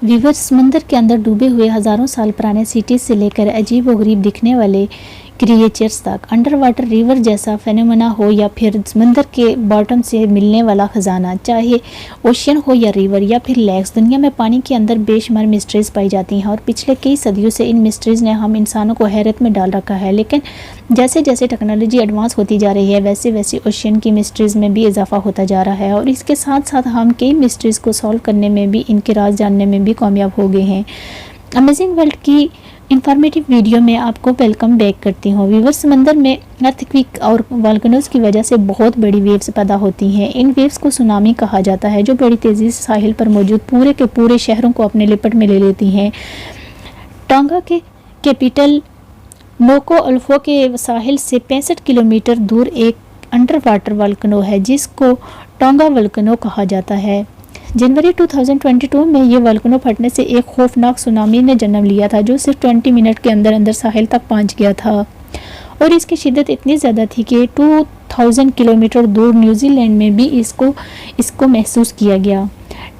Viewers, समंदर के अंदर डूबे हुए हजारों साल पुराने सिटीज से लेकर अजीब व गरीब दिखने वाले क्रिएचर्स तक, अंडर वाटर रिवर जैसा फेनोमेना हो या फिर समंदर के बॉटम से मिलने वाला खजाना, चाहे ओशियन हो या रिवर या फिर लेक्स, दुनिया में पानी के अंदर बेशुमार मिस्ट्रीज पाई जाती हैं और पिछले कई सदियों से इन मिस्ट्रीज ने हम इंसानों को हैरत में डाल रखा है। लेकिन जैसे जैसे टेक्नोलॉजी एडवांस होती जा रही है, वैसे वैसे ओशियन की मिस्ट्रीज में भी इजाफा होता जा रहा है और इसके साथ साथ हम कई मिस्ट्रीज को सॉल्व करने में भी, इनके राज जानने में भी कामयाब हो गए हैं। अमेजिंग वर्ल्ड की इंफॉर्मेटिव वीडियो में आपको वेलकम बैक करती हूँ। व्यूअर्स, समंदर में अर्थक्वेक और वोल्केनोज की वजह से बहुत बड़ी वेव्स पैदा होती हैं। इन वेव्स को सुनामी कहा जाता है, जो बड़ी तेज़ी से साहिल पर मौजूद पूरे के पूरे शहरों को अपने लिपट में ले लेती हैं। टोंगा के कैपिटल नोको अल्फो के साहिल से 65 किलोमीटर दूर एक अंडर वाटर वोल्केनो है, जिसको टोंगा वोल्केनो कहा जाता है। जनवरी 2022 में ये वोल्केनो फटने से एक खौफनाक सुनामी ने जन्म लिया था, जो सिर्फ 20 मिनट के अंदर अंदर साहिल तक पहुंच गया था और इसकी शिद्दत इतनी ज़्यादा थी कि 2000 किलोमीटर दूर न्यूजीलैंड में भी इसको महसूस किया गया।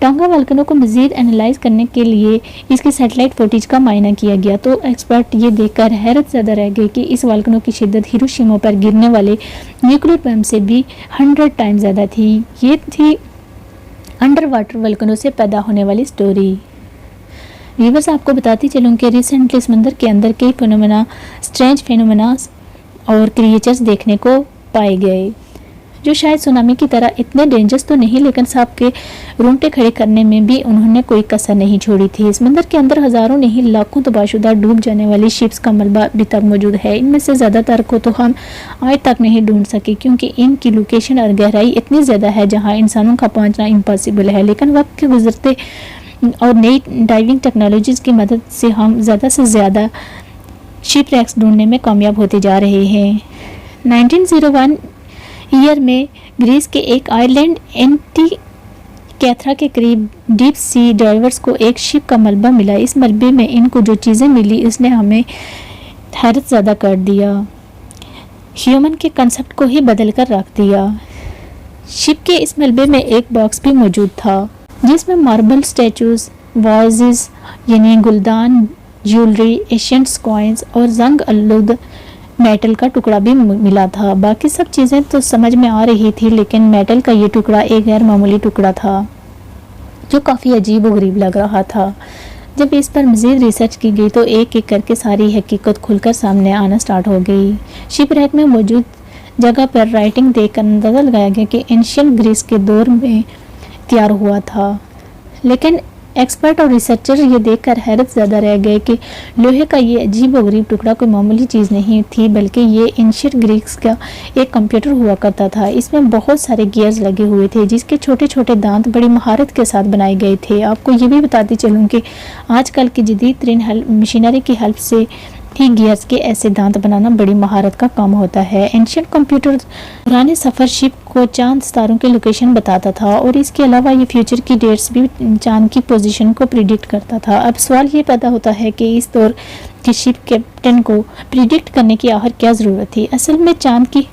टोंगा वोल्केनो को मज़ीद एनालाइज करने के लिए इसकी सैटेलाइट फुटेज का मायना किया गया, तो एक्सपर्ट ये देखकर हैरत ज़्यादा रह गए कि इस वोल्केनो की शिद्दत हिरोशिमा पर गिरने वाले न्यूक्लियर बम से भी 100 टाइम ज़्यादा थी। ये थी अंडर वाटर वोल्केनो से पैदा होने वाली स्टोरी। व्यूअर्स, आपको बताती चलूँ कि रिसेंटली समंदर के अंदर कई फिनोमेना, स्ट्रेंज फिनोमेना और क्रिएचर्स देखने को पाए गए, जो शायद सुनामी की तरह इतने डेंजरस तो नहीं, लेकिन सांप के रोंगटे खड़े करने में भी उन्होंने कोई कसर नहीं छोड़ी थी। समंदर के अंदर हज़ारों नहीं लाखों तबाहशुदा डूब जाने वाली शिप्स का मलबा अभी तक मौजूद है। इनमें से ज़्यादातर को तो हम आज तक नहीं ढूंढ सके, क्योंकि इनकी लोकेशन और गहराई इतनी ज़्यादा है जहाँ इंसानों का पहुँचना इम्पॉसिबल है। लेकिन वक्त के गुजरते और नई डाइविंग टेक्नोलॉजीज़ की मदद से हम ज़्यादा से ज़्यादा शिप रैक्स ढूंढने में कामयाब होते जा रहे हैं। 1901 ईयर में ग्रीस के एक आइलैंड एंटीकैथरा के करीब डीप सी डाइवर्स को एक शिप का मलबा मिला। इस मलबे में इनको जो चीज़ें मिली, उसने हमें हैरत ज़्यादा कर दिया, ह्यूमन के कंसेप्ट को ही बदल कर रख दिया। शिप के इस मलबे में एक बॉक्स भी मौजूद था, जिसमें मार्बल स्टैचूज, वाजेस यानी गुलदान, ज्वेलरी, एशियंट कॉइन्स और जंग आलूद मेटल का टुकड़ा भी मिला था। बाकी सब चीज़ें तो समझ में आ रही थी, लेकिन मेटल का ये टुकड़ा एक गैर मामूली टुकड़ा था, जो काफ़ी अजीब और गरीब लग रहा था। जब इस पर मज़ीद रिसर्च की गई तो एक एक करके सारी हकीकत खुलकर सामने आना स्टार्ट हो गई। शिपरैक में मौजूद जगह पर राइटिंग देखकर अंदाज़ा लगाया गया कि एंशियंट ग्रीस के दौर में तैयार हुआ था। लेकिन एक्सपर्ट और रिसर्चर ये देखकर हैरत ज़्यादा रह गए कि लोहे का ये अजीब और गरीब टुकड़ा कोई मामूली चीज़ नहीं थी, बल्कि ये एंशियंट ग्रीक्स का एक कंप्यूटर हुआ करता था। इसमें बहुत सारे गियर्स लगे हुए थे, जिसके छोटे छोटे दांत बड़ी महारत के साथ बनाए गए थे। आपको ये भी बताती चलूँ कि आजकल की जदीद तरीन मशीनरी की हेल्प से ही गियर्स के ऐसे दांत बनाना बड़ी महारत का काम होता है। एंशियंट कंप्यूटर पुराने सफ़र शिप को चांद सितारों की लोकेशन बताता था और इसके अलावा ये फ्यूचर की डेट्स भी चांद की पोजीशन को प्रिडिक्ट करता था। अब सवाल ये पैदा होता है कि इस दौर के शिप कैप्टन को प्रिडिक्ट करने की आखिर क्या ज़रूरत थी। असल में चांद की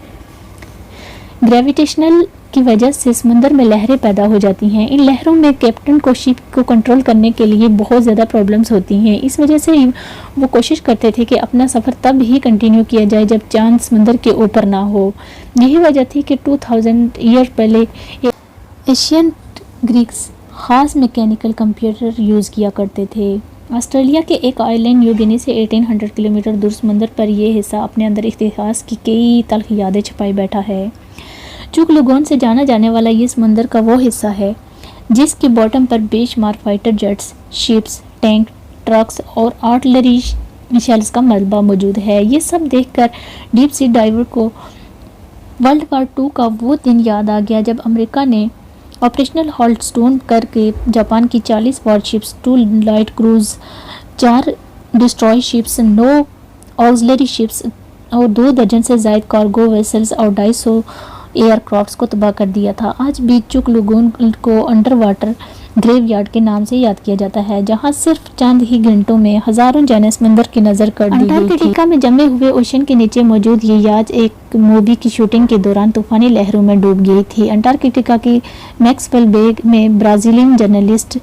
ग्रेविटेशनल की वजह से समुद्र में लहरें पैदा हो जाती हैं। इन लहरों में कैप्टन को शिप को कंट्रोल करने के लिए बहुत ज़्यादा प्रॉब्लम्स होती हैं। इस वजह से वो कोशिश करते थे कि अपना सफ़र तब ही कंटिन्यू किया जाए जब चांद समुद्र के ऊपर ना हो। यही वजह थी कि 2000 ईयर पहले एशियंट ग्रीक्स ख़ास मैकेनिकल कंप्यूटर यूज़ किया करते थे। ऑस्ट्रेलिया के एक आइलैंड न्यू गिनी से 1800 किलोमीटर दूर समुद्र पर यह हिस्सा अपने अंदर इतिहास की कई तल्ख यादें छुपाई बैठा है। चुक लुगोन से जाना जाने वाला ये समंदर का वो हिस्सा है जिसके बॉटम पर बेशुमार fighter jets, ships, tank, trucks और आर्टिलरी मिसाइल्स का मलबा मौजूद है। ये सब देखकर डीप सी डाइवर को वर्ल्ड वार 2 का वो दिन याद आ गया जब अमेरिका ने ऑपरेशनल हॉल्ट स्टोन करके जापान की 40 warships, 2 light cruise, 4 destroy ships, 9 auxiliary ships और 2 दर्जन से ज़ायद कार्गो वेसल्स और 250 एयरक्राफ्ट्स को तबाह कर दिया था। आज भी चुक लुगोन को अंडर वाटर ग्रेवयार्ड के नाम से याद किया जाता है, जहां सिर्फ चंद ही घंटों में हजारों जाने समंदर की नजर कर दी गई थी। अंटार्कटिका में जमे हुए ओशन के नीचे मौजूद ये याच एक मूवी की शूटिंग के दौरान तूफानी लहरों में डूब गई थी। अंटार्कटिका की मैक्सवेल बे में ब्राजीलियन जर्नलिस्ट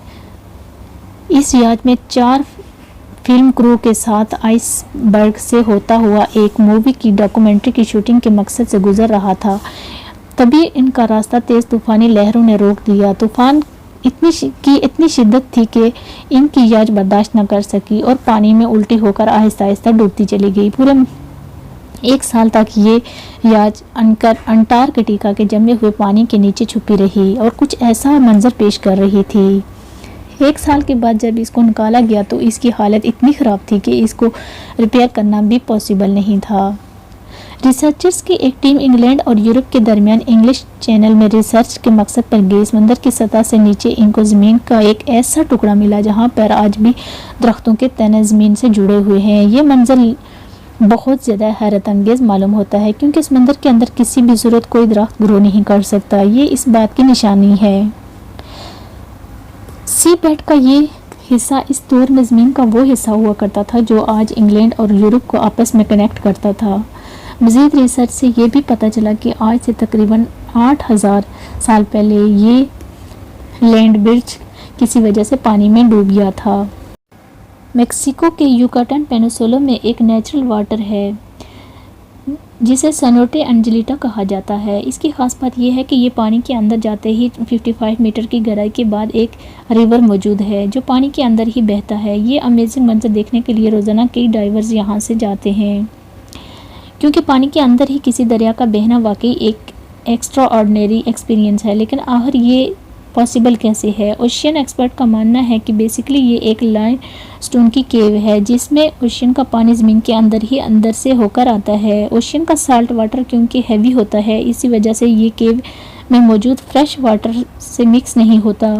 इस याच में 4 फिल्म क्रू के साथ आइसबर्ग से होता हुआ एक मूवी की डॉक्यूमेंट्री की शूटिंग के मकसद से गुजर रहा था। तभी इनका रास्ता तेज तूफानी लहरों ने रोक दिया। तूफान इतनी शिद्दत थी कि इनकी याच बर्दाश्त न कर सकी और पानी में उल्टी होकर आहिस्ता आहिस्ता डूबती चली गई। पूरे 1 साल तक ये याच अंटार्कटिका के जमे हुए पानी के नीचे छुपी रही और कुछ ऐसा मंजर पेश कर रही थी। 1 साल के बाद जब इसको निकाला गया तो इसकी हालत इतनी ख़राब थी कि इसको रिपेयर करना भी पॉसिबल नहीं था। रिसर्चर्स की एक टीम इंग्लैंड और यूरोप के दरमियान इंग्लिश चैनल में रिसर्च के मकसद पर गई। समंदर की सतह से नीचे इनको ज़मीन का एक ऐसा टुकड़ा मिला जहां पर आज भी दरख्तों के तने ज़मीन से जुड़े हुए हैं। ये मंजर बहुत ज़्यादा हैरत अंगेज़ मालूम होता है क्योंकि समंदर के अंदर किसी भी सूरत कोई दरख्त ग्रो नहीं कर सकता। ये इस बात की निशानी है। सी बेड का ये हिस्सा इस दौर में ज़मीन का वो हिस्सा हुआ करता था जो आज इंग्लैंड और यूरोप को आपस में कनेक्ट करता था। मज़ीद रिसर्च से ये भी पता चला कि आज से तकरीबन 8000 साल पहले ये लैंड ब्रिज किसी वजह से पानी में डूब गया था। मेक्सिको के युकाटन पेनिनसुला में एक नेचुरल वाटर है जिसे सनोटे एंजेलिटा कहा जाता है। इसकी खास बात यह है कि ये पानी के अंदर जाते ही 55 मीटर की गहराई के बाद एक रिवर मौजूद है जो पानी के अंदर ही बहता है। ये अमेजिंग मंजर देखने के लिए रोज़ाना कई डाइवर्स यहाँ से जाते हैं क्योंकि पानी के अंदर ही किसी दरिया का बहना वाकई एक एक्स्ट्रा ऑर्डिनरी एक्सपीरियंस है। लेकिन आखिर ये पॉसिबल कैसे है? ओशियन एक्सपर्ट का मानना है कि बेसिकली ये एक लाइम स्टोन की केव है जिसमें ओशियन का पानी ज़मीन के अंदर से होकर आता है। ओशियन का साल्ट वाटर क्योंकि हैवी होता है इसी वजह से ये केव में मौजूद फ्रेश वाटर से मिक्स नहीं होता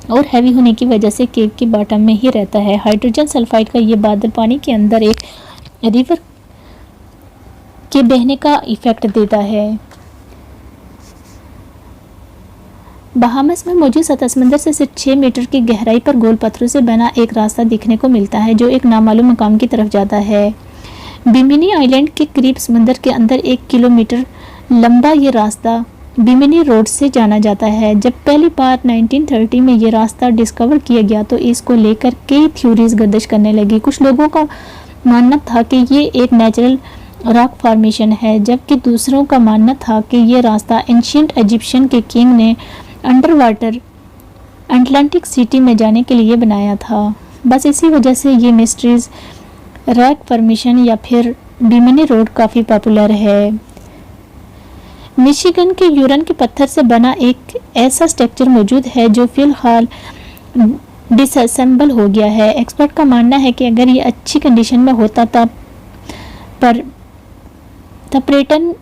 और हैवी होने की वजह से केव के बॉटम में ही रहता है। हाइड्रोजन सल्फाइड का ये बादल पानी के अंदर एक रिवर के बहने का इफेक्ट देता है। बहामस में मौजूद सतह समंदर से सिर्फ 6 मीटर की गहराई पर गोल पत्थरों से बना एक रास्ता दिखने को मिलता है जो एक नामालूम मकाम की तरफ जाता है। बिमिनी आइलैंड के करीब समंदर के अंदर 1 किलोमीटर लंबा ये रास्ता बिमिनी रोड से जाना जाता है। जब पहली बार 1930 में ये रास्ता डिस्कवर किया गया तो इसको लेकर कई थ्योरीज गर्दिश करने लगी। कुछ लोगों का मानना था कि ये एक नेचुरल रॉक फॉर्मेशन है जबकि दूसरों का मानना था कि ये रास्ता एंशिएंट इजिप्शियन के किंग ने अंडर वाटर अटलांटिक सिटी में जाने के लिए बनाया था। बस इसी वजह से ये मिस्ट्रीज रॉक फॉर्मेशन या फिर बिमिनी रोड काफ़ी पॉपुलर है। मिशिगन के यूरन के पत्थर से बना एक ऐसा स्ट्रक्चर मौजूद है जो फिलहाल डिसअसेंबल हो गया है। एक्सपर्ट का मानना है कि अगर ये अच्छी कंडीशन में होता तब ब्रेटन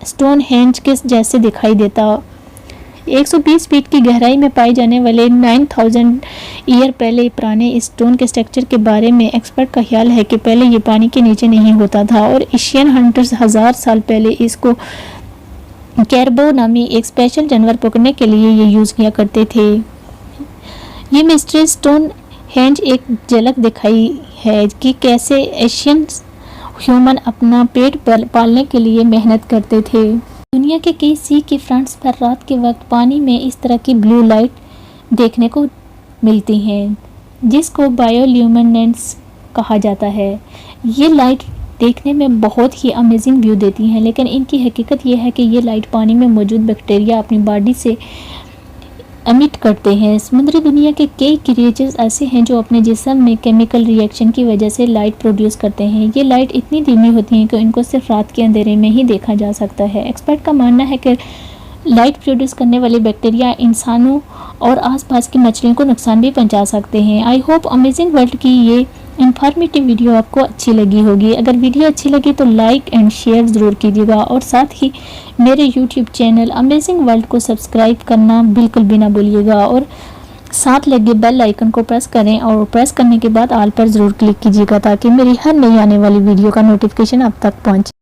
स्टोनहेंज के जैसे दिखाई देता। 120 फीट की गहराई में पाए जाने वाले 9000 ईयर पहले पुराने स्टोन के स्ट्रक्चर के बारे में एक्सपर्ट का ख्याल है कि पहले ये पानी के नीचे नहीं होता था और एशियन हंटर्स 1000 साल पहले इसको कैरबो नामी एक स्पेशल जानवर पकड़ने के लिए ये यूज़ किया करते थे। ये मिस्ट्री स्टोनहेंज एक झलक दिखाई है कि कैसे एशियन ह्यूमन अपना पेट पालने के लिए मेहनत करते थे। दुनिया के कई सी के फ्रंट्स पर रात के वक्त पानी में इस तरह की ब्लू लाइट देखने को मिलती हैं जिसको बायोल्यूमिनेंस कहा जाता है। ये लाइट देखने में बहुत ही अमेजिंग व्यू देती हैं लेकिन इनकी हकीकत यह है कि ये लाइट पानी में मौजूद बैक्टीरिया अपनी बॉडी से एमिट करते हैं। समुद्री दुनिया के कई क्रिएचर्स ऐसे हैं जो अपने जिस्म में केमिकल रिएक्शन की वजह से लाइट प्रोड्यूस करते हैं। ये लाइट इतनी धीमी होती है कि इनको सिर्फ रात के अंधेरे में ही देखा जा सकता है। एक्सपर्ट का मानना है कि लाइट प्रोड्यूस करने वाले बैक्टीरिया इंसानों और आसपास की मछलियों को नुकसान भी पहुंचा सकते हैं। आई होप अमेजिंग वर्ल्ड की ये इंफॉर्मेटिव वीडियो आपको अच्छी लगी होगी। अगर वीडियो अच्छी लगी तो लाइक एंड शेयर ज़रूर कीजिएगा और साथ ही मेरे यूट्यूब चैनल अमेजिंग वर्ल्ड को सब्सक्राइब करना बिल्कुल भी ना भूलिएगा और साथ लगे बेल आइकन को प्रेस करें और प्रेस करने के बाद ऑल पर ज़रूर क्लिक कीजिएगा ताकि मेरी हर नई आने वाली वीडियो का नोटिफिकेशन आप तक पहुँचे।